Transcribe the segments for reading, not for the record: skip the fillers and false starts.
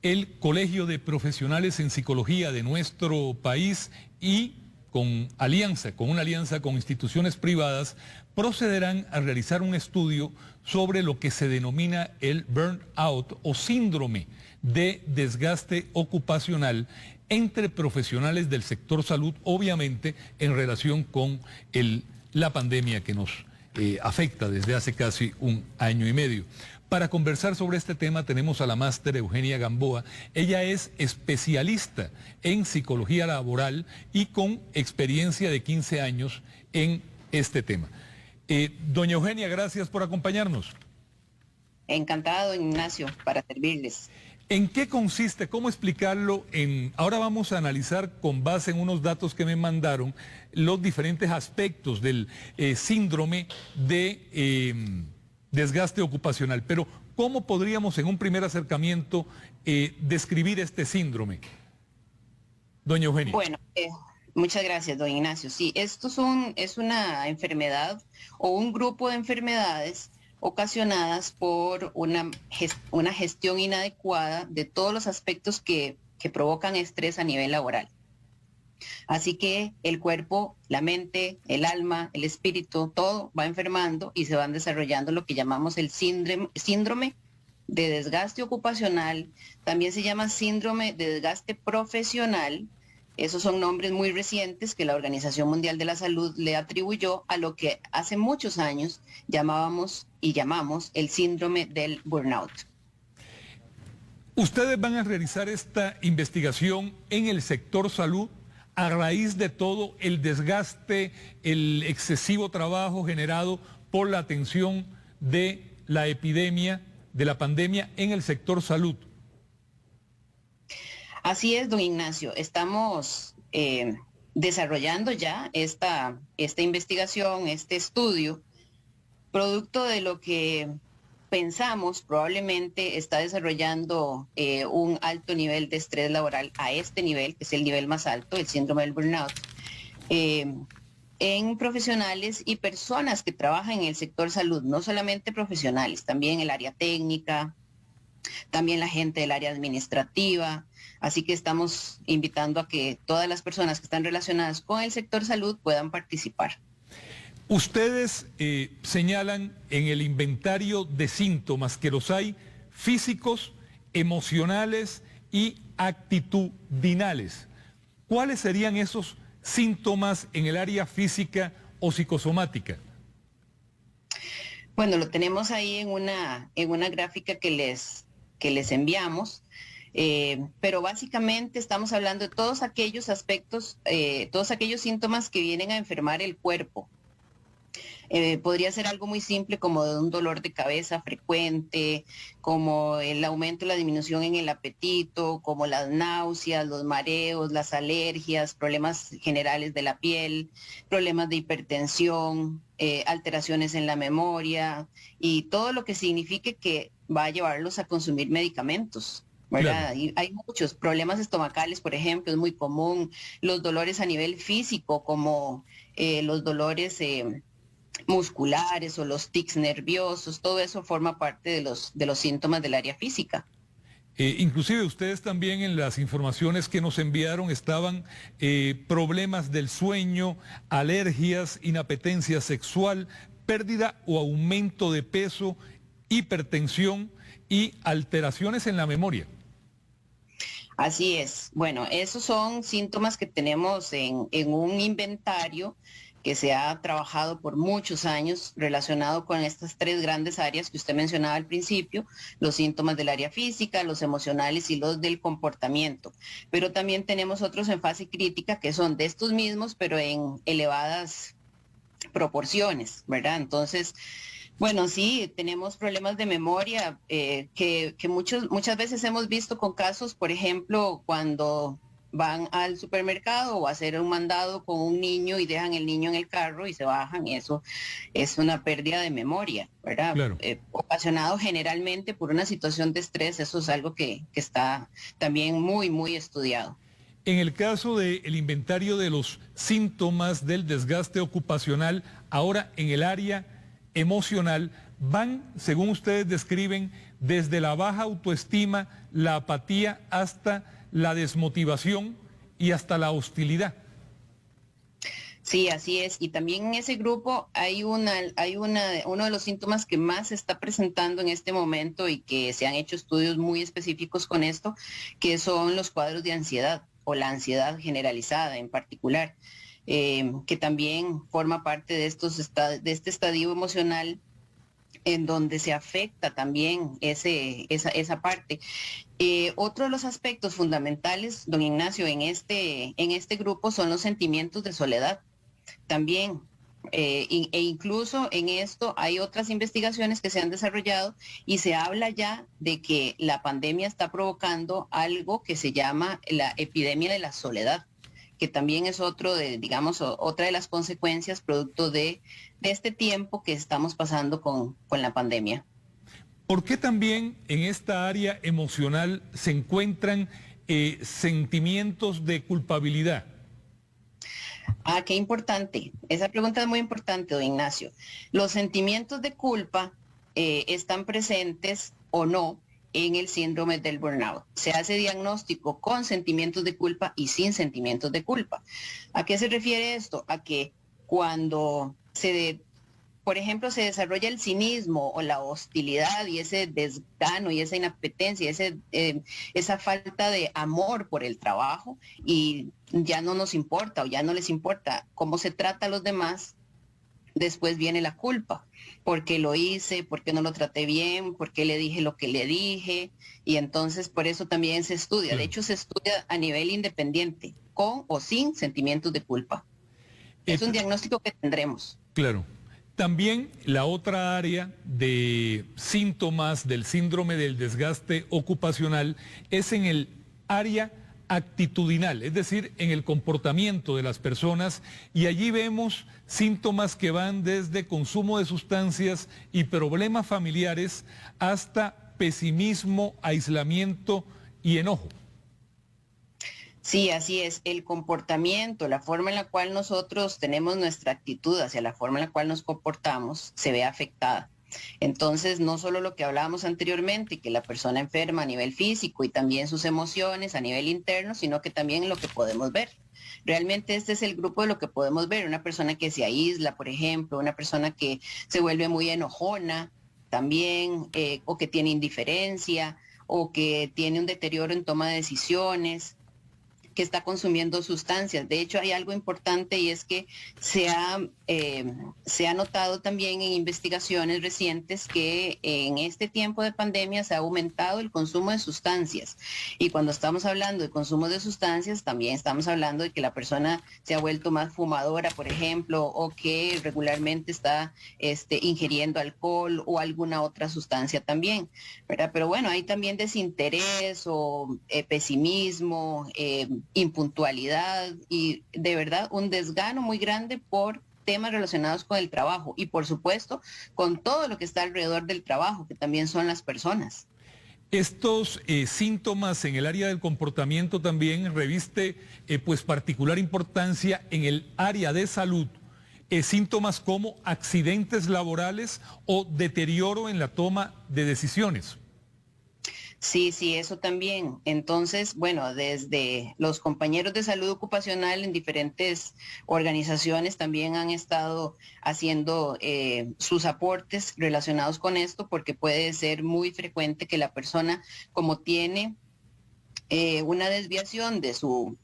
el Colegio de Profesionales en Psicología de nuestro país y con una alianza con instituciones privadas, procederán a realizar un estudio sobre lo que se denomina el burnout o síndrome de desgaste ocupacional entre profesionales del sector salud, obviamente en relación con la pandemia que nos afecta desde hace casi un año y medio. Para conversar sobre este tema tenemos a la máster Eugenia Gamboa. Ella es especialista en psicología laboral y con experiencia de 15 años en este tema. Doña Eugenia, gracias por acompañarnos. Encantado, Ignacio, para servirles. ¿En qué consiste? ¿Cómo explicarlo? Ahora vamos a analizar con base en unos datos que me mandaron los diferentes aspectos del síndrome de desgaste ocupacional. Pero, ¿cómo podríamos en un primer acercamiento describir este síndrome? Doña Eugenia. Bueno, muchas gracias, don Ignacio. Sí, esto es una enfermedad o un grupo de enfermedades ocasionadas por una gestión inadecuada de todos los aspectos que provocan estrés a nivel laboral. Así que el cuerpo, la mente, el alma, el espíritu, todo va enfermando y se van desarrollando lo que llamamos el síndrome de desgaste ocupacional. También se llama síndrome de desgaste profesional. Esos son nombres muy recientes que la Organización Mundial de la Salud le atribuyó a lo que hace muchos años llamábamos y llamamos el síndrome del burnout. Ustedes van a realizar esta investigación en el sector salud a raíz de todo el desgaste, el excesivo trabajo generado por la atención de la epidemia, de la pandemia en el sector salud. Así es, don Ignacio. Estamos desarrollando ya esta investigación, este estudio, producto de lo que pensamos probablemente está desarrollando un alto nivel de estrés laboral a este nivel, que es el nivel más alto, el síndrome del burnout, en profesionales y personas que trabajan en el sector salud, no solamente profesionales, también el área técnica, también la gente del área administrativa. Así que estamos invitando a que todas las personas que están relacionadas con el sector salud puedan participar. Ustedes señalan en el inventario de síntomas que los hay físicos, emocionales y actitudinales. ¿Cuáles serían esos síntomas en el área física o psicosomática? Bueno, lo tenemos ahí en una gráfica que les enviamos. Pero básicamente estamos hablando de todos aquellos aspectos, todos aquellos síntomas que vienen a enfermar el cuerpo. Podría ser algo muy simple como de un dolor de cabeza frecuente, como el aumento o la disminución en el apetito, como las náuseas, los mareos, las alergias, problemas generales de la piel, problemas de hipertensión, alteraciones en la memoria y todo lo que signifique que va a llevarlos a consumir medicamentos. ¿Verdad? Claro. Y hay muchos problemas estomacales, por ejemplo, es muy común, los dolores a nivel físico, como los dolores musculares o los tics nerviosos, todo eso forma parte de los síntomas del área física. Inclusive ustedes también en las informaciones que nos enviaron estaban problemas del sueño, alergias, inapetencia sexual, pérdida o aumento de peso, hipertensión y alteraciones en la memoria. Así es. Bueno, esos son síntomas que tenemos en un inventario que se ha trabajado por muchos años relacionado con estas tres grandes áreas que usted mencionaba al principio, los síntomas del área física, los emocionales y los del comportamiento. Pero también tenemos otros en fase crítica que son de estos mismos, pero en elevadas proporciones, ¿verdad? Entonces, bueno, sí, tenemos problemas de memoria que muchas veces hemos visto con casos, por ejemplo, cuando van al supermercado o a hacer un mandado con un niño y dejan el niño en el carro y se bajan, y eso es una pérdida de memoria, ¿verdad? Claro. Ocasionado generalmente por una situación de estrés, eso es algo que está también muy, muy estudiado. En el caso del inventario de los síntomas del desgaste ocupacional, ahora en el área emocional, van, según ustedes describen, desde la baja autoestima, la apatía, hasta la desmotivación y hasta la hostilidad. Sí, así es. Y también en ese grupo uno de los síntomas que más se está presentando en este momento y que se han hecho estudios muy específicos con esto, que son los cuadros de ansiedad o la ansiedad generalizada en particular, que también forma parte de de este estadio emocional en donde se afecta también esa parte. Otro de los aspectos fundamentales, don Ignacio, en este grupo son los sentimientos de soledad también. E incluso en esto hay otras investigaciones que se han desarrollado y se habla ya de que la pandemia está provocando algo que se llama la epidemia de la soledad, que también es otra de las consecuencias producto de este tiempo que estamos pasando con la pandemia. ¿Por qué también en esta área emocional se encuentran sentimientos de culpabilidad? Ah, qué importante. Esa pregunta es muy importante, don Ignacio. Los sentimientos de culpa están presentes o no en el síndrome del burnout. Se hace diagnóstico con sentimientos de culpa y sin sentimientos de culpa. ¿A qué se refiere esto? A que cuando por ejemplo, se desarrolla el cinismo o la hostilidad y ese desgano y esa inapetencia, esa falta de amor por el trabajo y ya no nos importa o ya no les importa cómo se trata a los demás, después viene la culpa. ¿Por qué lo hice? ¿Por qué no lo traté bien? ¿Por qué le dije lo que le dije? Y entonces por eso también se estudia. De hecho, se estudia a nivel independiente, con o sin sentimientos de culpa. Es un diagnóstico que tendremos. Claro. También la otra área de síntomas del síndrome del desgaste ocupacional es en el área actitudinal, es decir, en el comportamiento de las personas, y allí vemos síntomas que van desde consumo de sustancias y problemas familiares hasta pesimismo, aislamiento y enojo. Sí, así es. El comportamiento, la forma en la cual nosotros tenemos nuestra actitud hacia la forma en la cual nos comportamos, se ve afectada. Entonces, no solo lo que hablábamos anteriormente, que la persona enferma a nivel físico y también sus emociones a nivel interno, sino que también lo que podemos ver. Realmente este es el grupo de lo que podemos ver. Una persona que se aísla, por ejemplo, una persona que se vuelve muy enojona también, o que tiene indiferencia, o que tiene un deterioro en toma de decisiones, que está consumiendo sustancias. De hecho, hay algo importante y es que se ha notado también en investigaciones recientes que en este tiempo de pandemia se ha aumentado el consumo de sustancias. Y cuando estamos hablando de consumo de sustancias, también estamos hablando de que la persona se ha vuelto más fumadora, por ejemplo, o que regularmente está ingiriendo alcohol o alguna otra sustancia también, ¿verdad? Pero bueno, hay también desinterés o pesimismo, impuntualidad y de verdad un desgano muy grande por temas relacionados con el trabajo y por supuesto con todo lo que está alrededor del trabajo, que también son las personas. Estos síntomas en el área del comportamiento también reviste pues particular importancia en el área de salud. Síntomas como accidentes laborales o deterioro en la toma de decisiones. Sí, sí, eso también. Entonces, bueno, desde los compañeros de salud ocupacional en diferentes organizaciones también han estado haciendo sus aportes relacionados con esto, porque puede ser muy frecuente que la persona, como tiene una desviación de su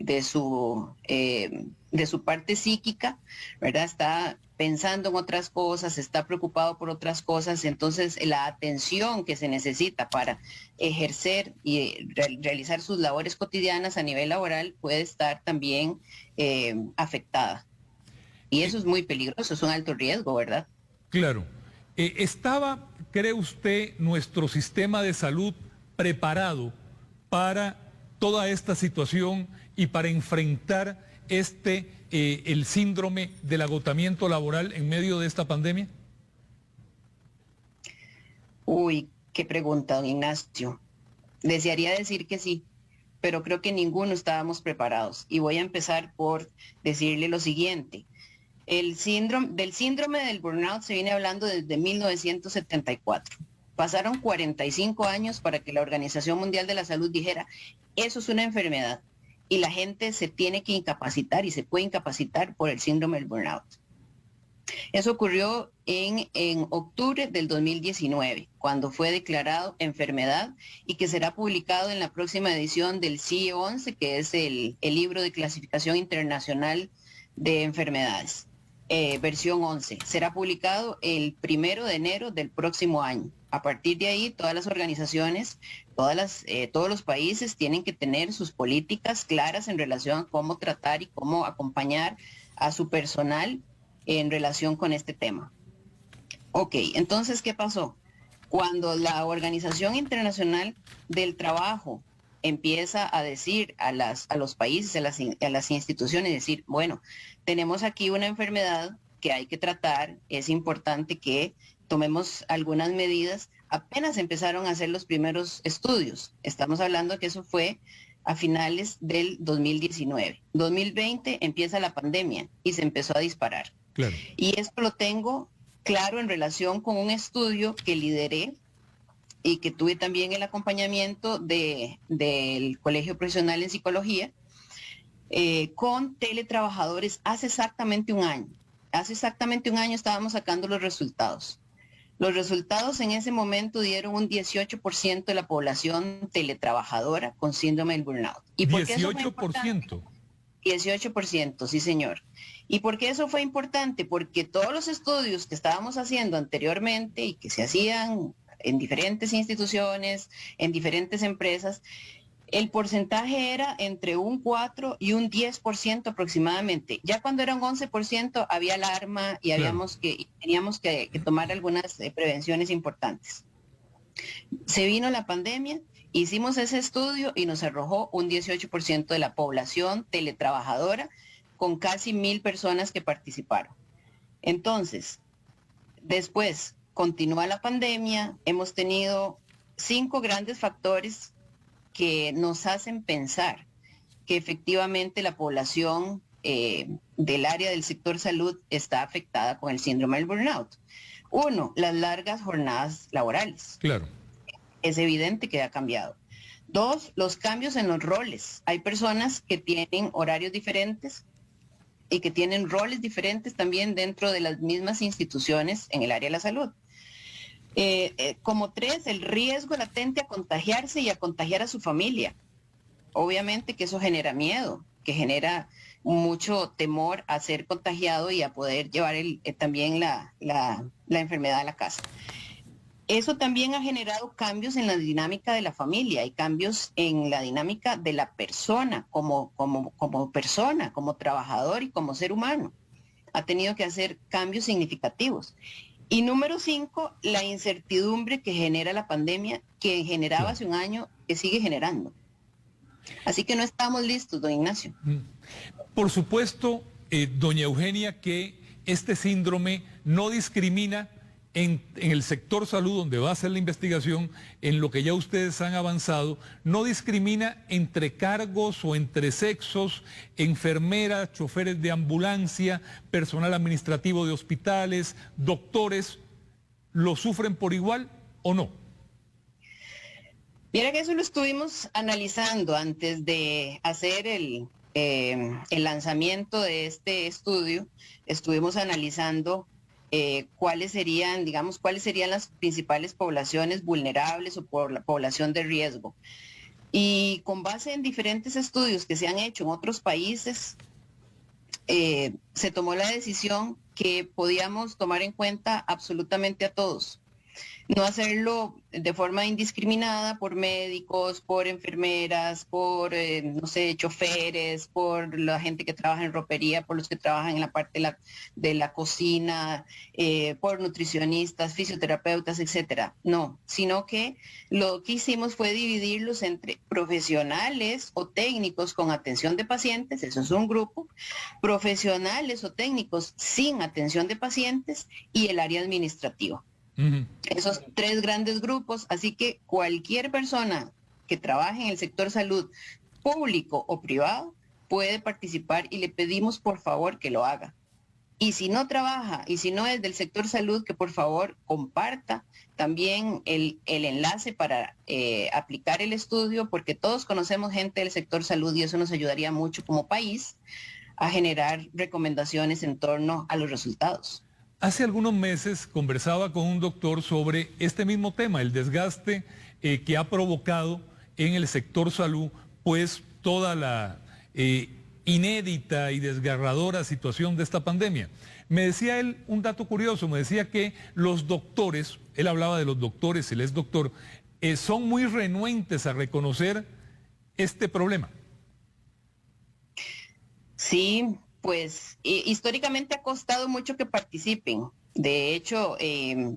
parte psíquica, ¿verdad? Está pensando en otras cosas, está preocupado por otras cosas, entonces la atención que se necesita para ejercer y realizar sus labores cotidianas a nivel laboral puede estar también afectada. Y eso es muy peligroso, es un alto riesgo, ¿verdad? Claro. ¿Cree usted, nuestro sistema de salud preparado para toda esta situación y para enfrentar el síndrome del agotamiento laboral en medio de esta pandemia? Uy, qué pregunta, don Ignacio. Desearía decir que sí, pero creo que ninguno estábamos preparados. Y voy a empezar por decirle lo siguiente. Del síndrome del burnout se viene hablando desde 1974. Pasaron 45 años para que la Organización Mundial de la Salud dijera, eso es una enfermedad y la gente se tiene que incapacitar y se puede incapacitar por el síndrome del burnout. Eso ocurrió en octubre del 2019, cuando fue declarado enfermedad y que será publicado en la próxima edición del CIE-11, que es el libro de clasificación internacional de enfermedades, versión 11. Será publicado el 1 de enero del próximo año. A partir de ahí, todas las organizaciones, todos los países tienen que tener sus políticas claras en relación a cómo tratar y cómo acompañar a su personal en relación con este tema. Ok, entonces, ¿qué pasó? Cuando la Organización Internacional del Trabajo empieza a decir a los países, a las instituciones, decir, bueno, tenemos aquí una enfermedad que hay que tratar, es importante que tomemos algunas medidas, apenas empezaron a hacer los primeros estudios. Estamos hablando que eso fue a finales del 2019. 2020 empieza la pandemia y se empezó a disparar. Claro. Y esto lo tengo claro en relación con un estudio que lideré y que tuve también el acompañamiento del Colegio Profesional en Psicología, con teletrabajadores hace exactamente un año. Hace exactamente un año estábamos sacando los resultados. Los resultados en ese momento dieron un 18% de la población teletrabajadora con síndrome del burnout. ¿Y por qué 18%? 18%, sí señor. ¿Y por qué eso fue importante? Porque todos los estudios que estábamos haciendo anteriormente y que se hacían en diferentes instituciones, en diferentes empresas, el porcentaje era entre un 4 y un 10% aproximadamente. Ya cuando era un 11% había alarma y teníamos que tomar algunas prevenciones importantes. Se vino la pandemia, hicimos ese estudio y nos arrojó un 18% de la población teletrabajadora con casi 1,000 personas que participaron. Entonces, después continúa la pandemia, hemos tenido 5 grandes factores que nos hacen pensar que efectivamente la población del área del sector salud está afectada con el síndrome del burnout. 1, las largas jornadas laborales. Claro. Es evidente que ha cambiado. 2, los cambios en los roles. Hay personas que tienen horarios diferentes y que tienen roles diferentes también dentro de las mismas instituciones en el área de la salud. Como 3, el riesgo latente a contagiarse y a contagiar a su familia. Obviamente que eso genera miedo, que genera mucho temor a ser contagiado y a poder llevar también la enfermedad a la casa. Eso también ha generado cambios en la dinámica de la familia y cambios en la dinámica de la persona como persona, como trabajador y como ser humano. Ha tenido que hacer cambios significativos. Y número 5, la incertidumbre que genera la pandemia, que generaba hace un año, que sigue generando. Así que no estamos listos, don Ignacio. Por supuesto, doña Eugenia, que este síndrome no discrimina en el sector salud, donde va a ser la investigación, en lo que ya ustedes han avanzado, no discrimina entre cargos o entre sexos, enfermeras, choferes de ambulancia, personal administrativo de hospitales, doctores, ¿lo sufren por igual o no? Mira que eso lo estuvimos analizando antes de hacer el lanzamiento de este estudio. Estuvimos analizando cuáles serían las principales poblaciones vulnerables o por la población de riesgo. Y con base en diferentes estudios que se han hecho en otros países, se tomó la decisión que podíamos tomar en cuenta absolutamente a todos. No hacerlo de forma indiscriminada por médicos, por enfermeras, por, choferes, por la gente que trabaja en ropería, por los que trabajan en la parte de la cocina, por nutricionistas, fisioterapeutas, etcétera. No, sino que lo que hicimos fue dividirlos entre profesionales o técnicos con atención de pacientes, eso es un grupo, profesionales o técnicos sin atención de pacientes y el área administrativa. Esos 3 grandes grupos, así que cualquier persona que trabaje en el sector salud, público o privado, puede participar y le pedimos por favor que lo haga. Y si no trabaja, y si no es del sector salud, que por favor comparta también el enlace para aplicar el estudio, porque todos conocemos gente del sector salud y eso nos ayudaría mucho como país a generar recomendaciones en torno a los resultados. Hace algunos meses conversaba con un doctor sobre este mismo tema, el desgaste que ha provocado en el sector salud, pues toda la inédita y desgarradora situación de esta pandemia. Me decía él un dato curioso, me decía que los doctores, él hablaba de los doctores, él es doctor, son muy renuentes a reconocer este problema. Sí, pues históricamente ha costado mucho que participen. De hecho,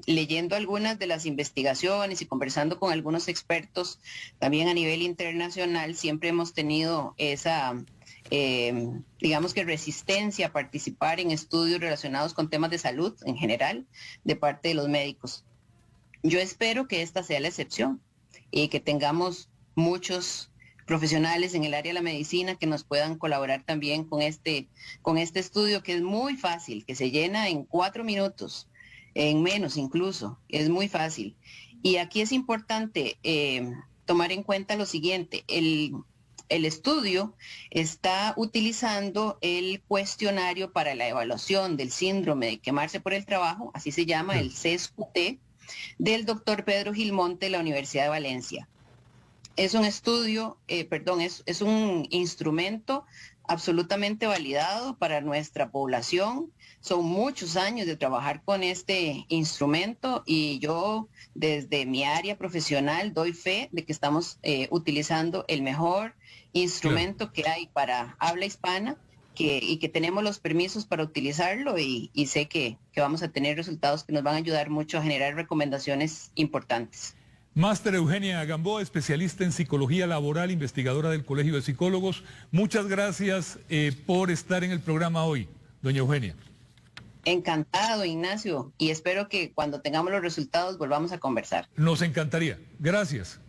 leyendo algunas de las investigaciones y conversando con algunos expertos también a nivel internacional, siempre hemos tenido esa, digamos que resistencia a participar en estudios relacionados con temas de salud en general de parte de los médicos. Yo espero que esta sea la excepción y que tengamos muchos profesionales en el área de la medicina que nos puedan colaborar también con este estudio, que es muy fácil, que se llena en 4 minutos, en menos incluso, es muy fácil. Y aquí es importante tomar en cuenta lo siguiente, el estudio está utilizando el cuestionario para la evaluación del síndrome de quemarse por el trabajo, así se llama, el CSQT, del doctor Pedro Gilmonte de la Universidad de Valencia. Es un estudio, es un instrumento absolutamente validado para nuestra población. Son muchos años de trabajar con este instrumento y yo desde mi área profesional doy fe de que estamos utilizando el mejor instrumento que hay para habla hispana y que tenemos los permisos para utilizarlo y sé que vamos a tener resultados que nos van a ayudar mucho a generar recomendaciones importantes. Máster Eugenia Gamboa, especialista en psicología laboral, investigadora del Colegio de Psicólogos. Muchas gracias por estar en el programa hoy, doña Eugenia. Encantado, Ignacio, y espero que cuando tengamos los resultados volvamos a conversar. Nos encantaría. Gracias.